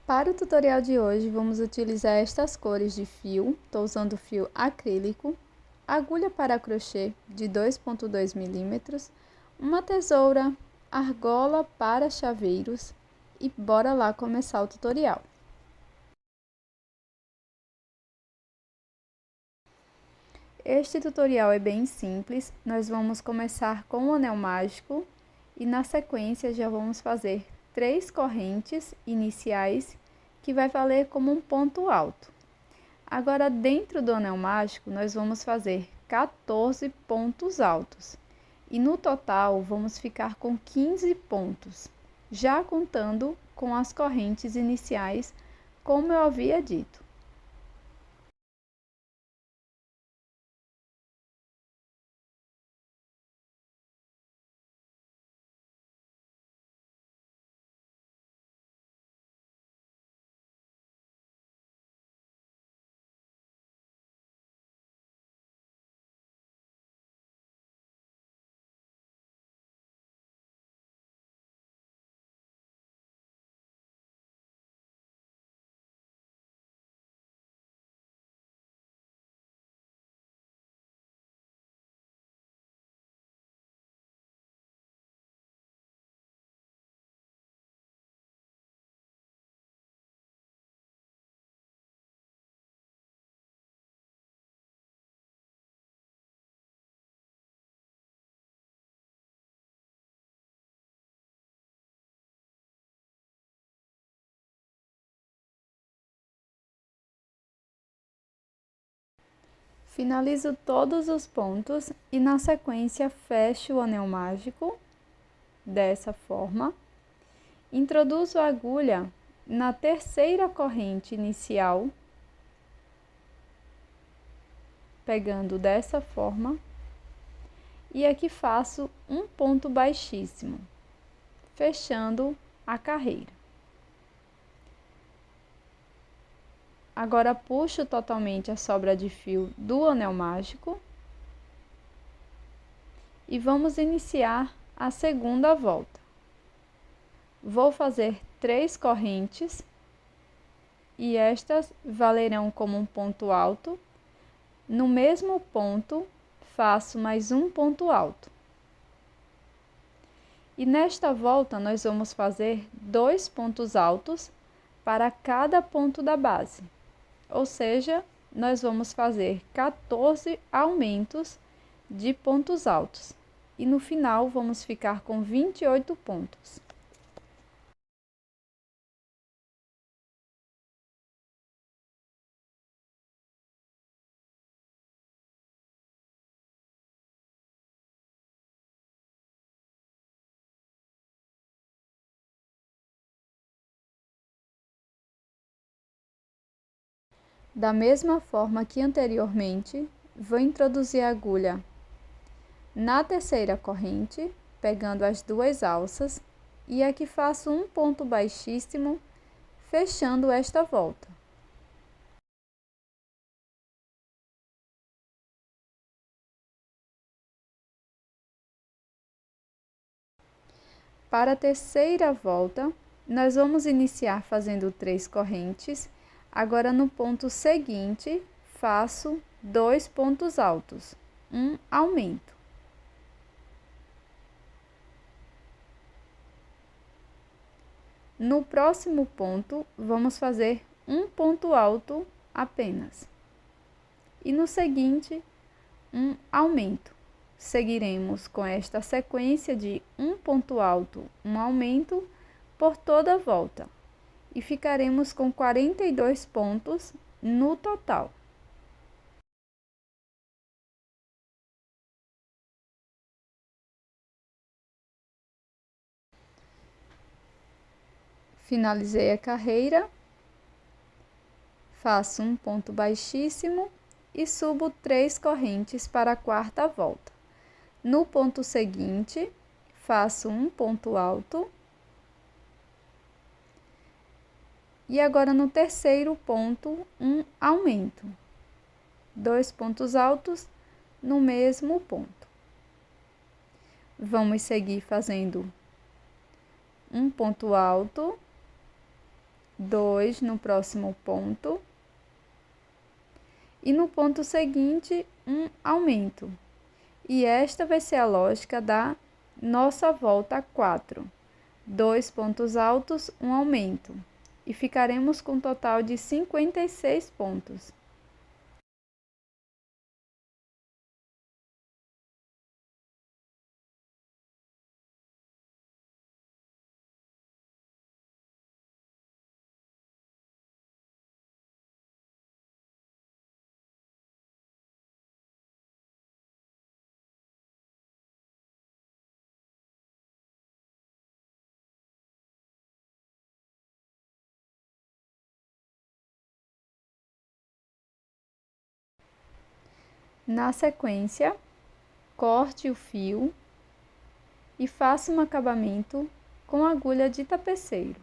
Para o tutorial de hoje, vamos utilizar estas cores de fio. Estou usando fio acrílico, agulha para crochê de 2,2 milímetros, uma tesoura, argola para chaveiros e bora lá começar o tutorial. Este tutorial é bem simples, nós vamos começar com o anel mágico e na sequência já vamos fazer 3 correntes iniciais que vai valer como um ponto alto. Agora, dentro do anel mágico, nós vamos fazer 14 pontos altos e no total vamos ficar com 15 pontos, já contando com as correntes iniciais, como eu havia dito. Finalizo todos os pontos e na sequência fecho o anel mágico dessa forma. Introduzo a agulha na terceira corrente inicial, pegando dessa forma, e aqui faço um ponto baixíssimo, fechando a carreira. Agora puxo totalmente a sobra de fio do anel mágico e vamos iniciar a segunda volta. Vou fazer 3 correntes e estas valerão como um ponto alto. No mesmo ponto, faço mais um ponto alto. E nesta volta, nós vamos fazer 2 pontos altos para cada ponto da base. Ou seja, nós vamos fazer 14 aumentos de pontos altos. E no final, vamos ficar com 28 pontos. Da mesma forma que anteriormente, vou introduzir a agulha na terceira corrente, pegando as 2 alças, e aqui faço um ponto baixíssimo, fechando esta volta. Para a terceira volta, nós vamos iniciar fazendo 3 correntes. Agora, no ponto seguinte, faço 2 pontos altos, um aumento. No próximo ponto, vamos fazer um ponto alto apenas. E no seguinte, um aumento. Seguiremos com esta sequência de um ponto alto, um aumento por toda a volta. E ficaremos com 42 pontos no total. Finalizei a carreira, faço um ponto baixíssimo e subo 3 correntes para a quarta volta. No ponto seguinte, faço um ponto alto. E agora no terceiro ponto, um aumento. 2 pontos altos no mesmo ponto. Vamos seguir fazendo um ponto alto, 2 no próximo ponto. E no ponto seguinte, um aumento. E esta vai ser a lógica da nossa volta 4. 2 pontos altos, um aumento. E ficaremos com um total de 56 pontos. Na sequência, corte o fio e faça um acabamento com agulha de tapeceiro.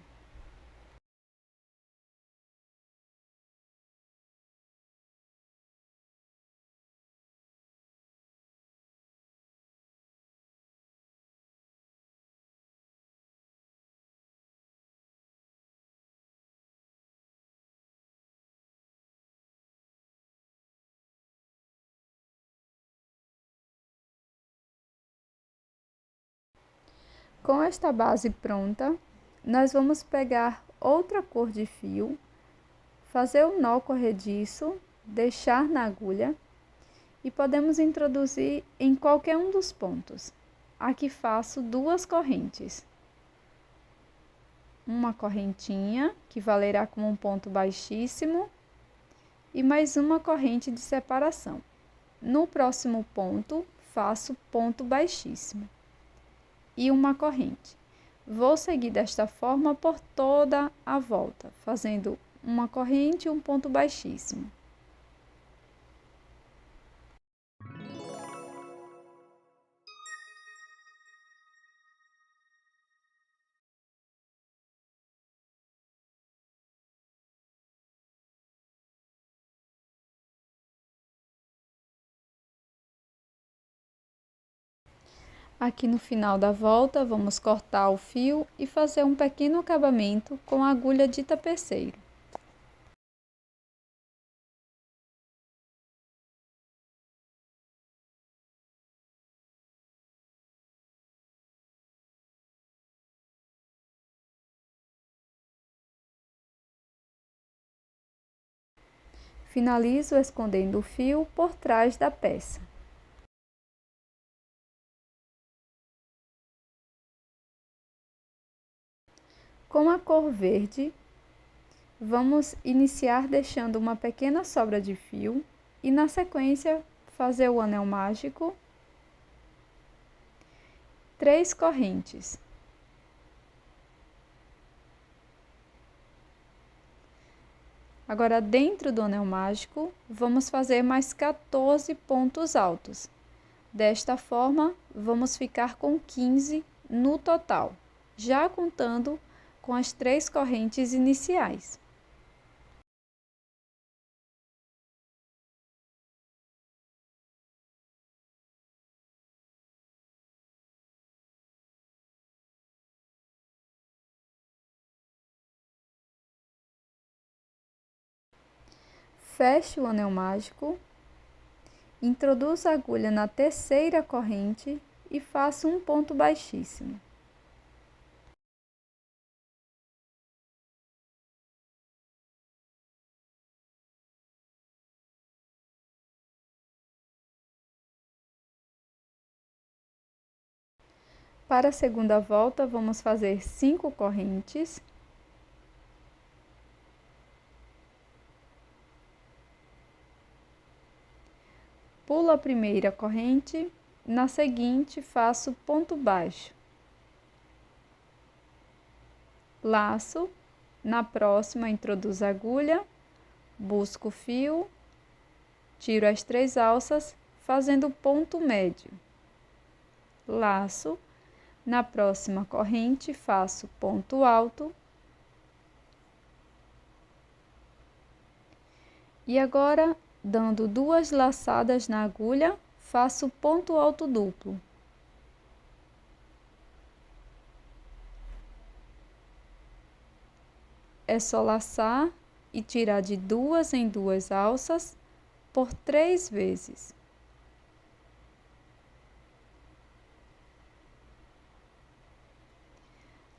Com esta base pronta, nós vamos pegar outra cor de fio, fazer o nó corrediço, deixar na agulha e podemos introduzir em qualquer um dos pontos. Aqui faço 2 correntes. Uma correntinha, que valerá como um ponto baixíssimo, e mais uma corrente de separação. No próximo ponto, faço ponto baixíssimo e uma corrente. Vou seguir desta forma por toda a volta, fazendo uma corrente e um ponto baixíssimo. Aqui no final da volta, vamos cortar o fio e fazer um pequeno acabamento com a agulha de tapeceiro. Finalizo escondendo o fio por trás da peça. Com a cor verde, vamos iniciar deixando uma pequena sobra de fio e na sequência fazer o anel mágico, 3 correntes. Agora, dentro do anel mágico, vamos fazer mais 14 pontos altos. Desta forma, vamos ficar com 15 no total, já contando com as 3 correntes iniciais. Feche o anel mágico, introduza a agulha na terceira corrente e faça um ponto baixíssimo. Para a segunda volta, vamos fazer 5 correntes. Pulo a primeira corrente, na seguinte faço ponto baixo. Laço, na próxima introduzo a agulha, busco o fio, tiro as 3 alças, fazendo ponto médio. Laço, na próxima corrente faço ponto alto. E agora, dando 2 laçadas na agulha, faço ponto alto duplo. é só laçar e tirar de 2 em 2 alças por 3 vezes.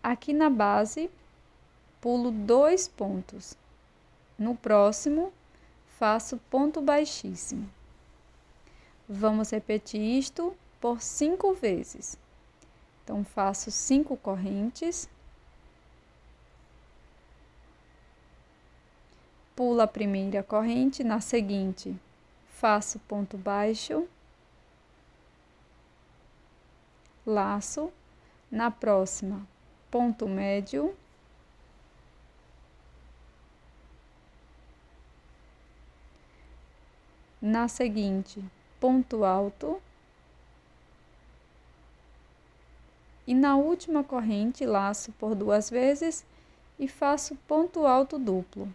Aqui na base, pulo 2 pontos. No próximo, faço ponto baixíssimo. Vamos repetir isto por 5 vezes. Então, faço 5 correntes. Pulo a primeira corrente, na seguinte, faço ponto baixo, laço, na próxima, ponto médio, na seguinte, ponto alto, e na última corrente, laço por 2 vezes e faço ponto alto duplo.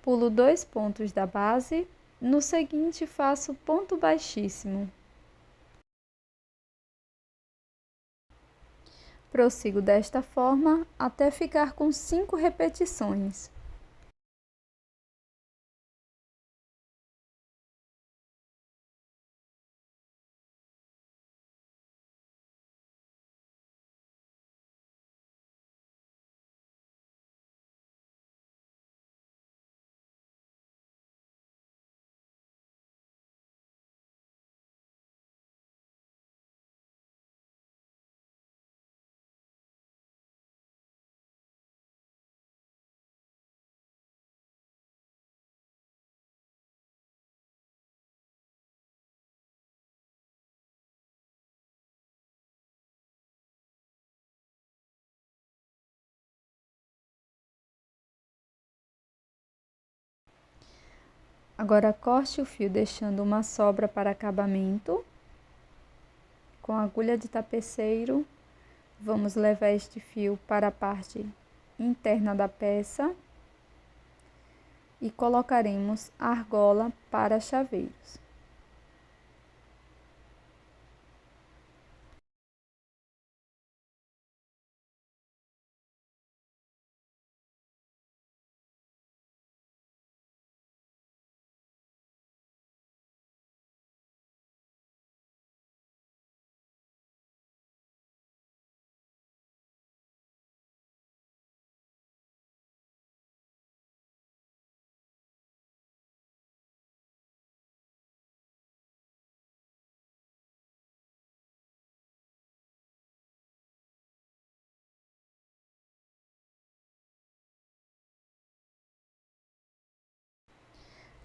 Pulo 2 pontos da base, no seguinte faço ponto baixíssimo. Prossigo desta forma até ficar com 5 repetições. Agora corte o fio deixando uma sobra para acabamento. Com a agulha de tapeceiro, vamos levar este fio para a parte interna da peça e colocaremos a argola para chaveiros.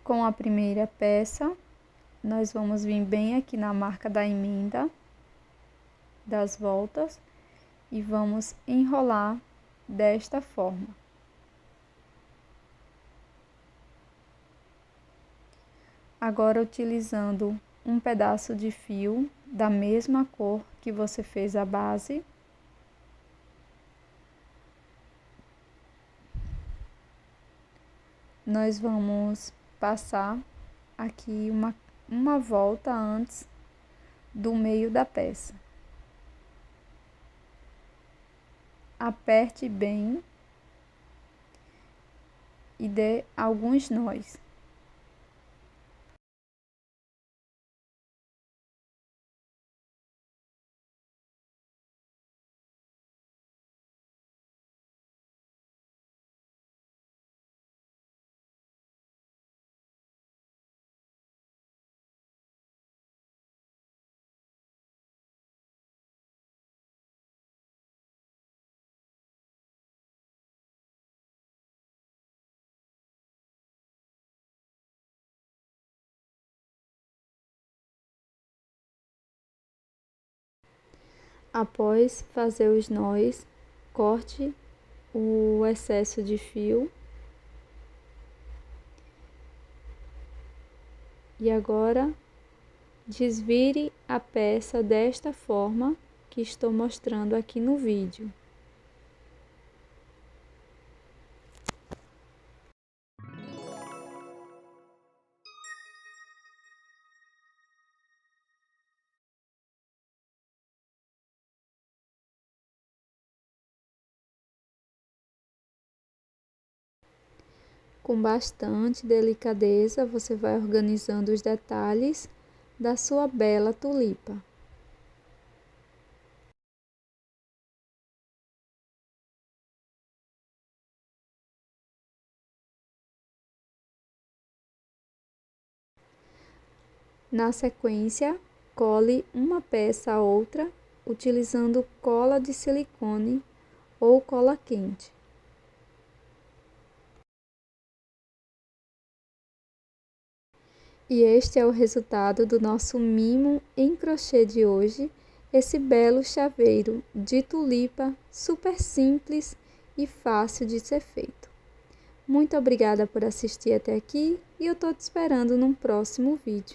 Com a primeira peça, nós vamos vir bem aqui na marca da emenda das voltas e vamos enrolar desta forma. Agora, utilizando um pedaço de fio da mesma cor que você fez a base, nós vamos passar aqui uma volta antes do meio da peça. Aperte bem e dê alguns nós. Após fazer os nós, corte o excesso de fio. E agora, desvire a peça desta forma que estou mostrando aqui no vídeo. Com bastante delicadeza, você vai organizando os detalhes da sua bela tulipa. Na sequência, cole uma peça a outra utilizando cola de silicone ou cola quente. E este é o resultado do nosso mimo em crochê de hoje, esse belo chaveiro de tulipa, super simples e fácil de ser feito. Muito obrigada por assistir até aqui e eu estou te esperando num próximo vídeo.